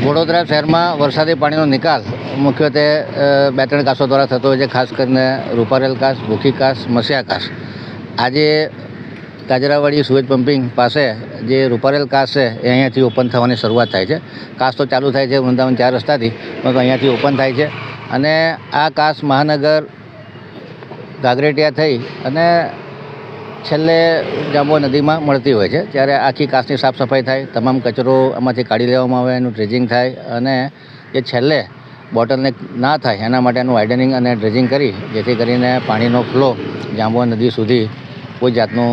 વડોદરા શહેરમાં વરસાદી પાણીનો નિકાલ મુખ્યત્વે 2-3 કાસો દ્વારા થતો હોય છે, ખાસ કરીને રૂપારેલ કાસ, ભૂખી કાસ, મસિયા કાસ. આજે કાજરાવાડી સુએજ પમ્પિંગ પાસે જે રૂપારેલ કાસ છે એ અહીંયાથી ઓપન થવાની શરૂઆત થાય છે. કાસ તો ચાલુ થાય છે વૃંદાવન 4 રસ્તાથી, પરંતુ અહીંયાથી ઓપન થાય છે અને આ કાસ મહાનગર ગાગરેટિયા થઈ અને છેલ્લે જાંબુઆ નદીમાં મળતી હોય છે. ત્યારે આખી કાસની સાફ સફાઈ થાય, તમામ કચરો આમાંથી કાઢી લેવામાં આવે, એનું ડ્રેજિંગ થાય અને એ છેલ્લે બોટલનેક ના થાય એના માટેનું વાઇડનિંગ અને ડ્રેજિંગ કરી જેથી કરીને પાણીનો ફ્લો જાંબુઆ નદી સુધી કોઈ જાતનું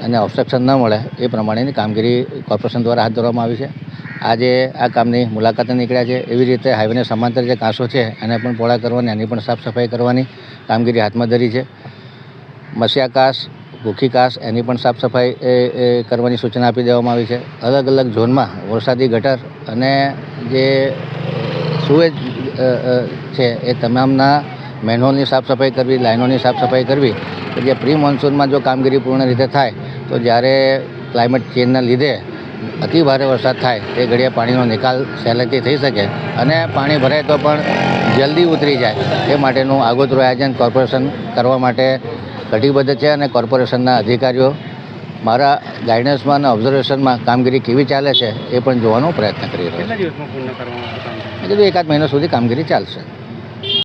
એને ઓબ્સ્ટ્રક્શન ન મળે એ પ્રમાણેની કામગીરી કોર્પોરેશન દ્વારા હાથ ધરવામાં આવી છે. આજે આ કામની મુલાકાતે નીકળ્યા છે. એવી રીતે હાઈવેને સમાંતર જે કાંસો છે એને પણ પહોળા કરવાની, એની પણ સાફ સફાઈ કરવાની કામગીરી હાથમાં ધરી છે. મસિયા કાસ, ભૂખી કાસ એની પણ સાફ સફાઈ કરવાની સૂચના આપી દેવામાં આવી છે. અલગ અલગ ઝોનમાં વરસાદી ગટર અને જે સુએજ છે એ તમામના મેનહોલની સાફ સફાઈ કરવી, લાઇનોની સાફ સફાઈ કરવી. જે પ્રી મોન્સૂનમાં જો કામગીરી પૂર્ણ રીતે થાય તો જ્યારે ક્લાઇમેટ ચેન્જના લીધે અતિ ભારે વરસાદ થાય તે ઘડીએ પાણીનો નિકાલ સહેલાઈથી થઈ શકે અને પાણી ભરાય તો પણ જલ્દી ઉતરી જાય એ માટેનું આગોતરું આયોજન કોર્પોરેશન કરવા માટે કટિબદ્ધ છે અને કોર્પોરેશનના અધિકારીઓ મારા ગાઈડન્સમાં અને ઓબ્ઝર્વેશનમાં કામગીરી કેવી ચાલે છે એ પણ જોવાનો પ્રયત્ન કરી રહ્યો છે. 1 મહિના સુધી કામગીરી ચાલશે.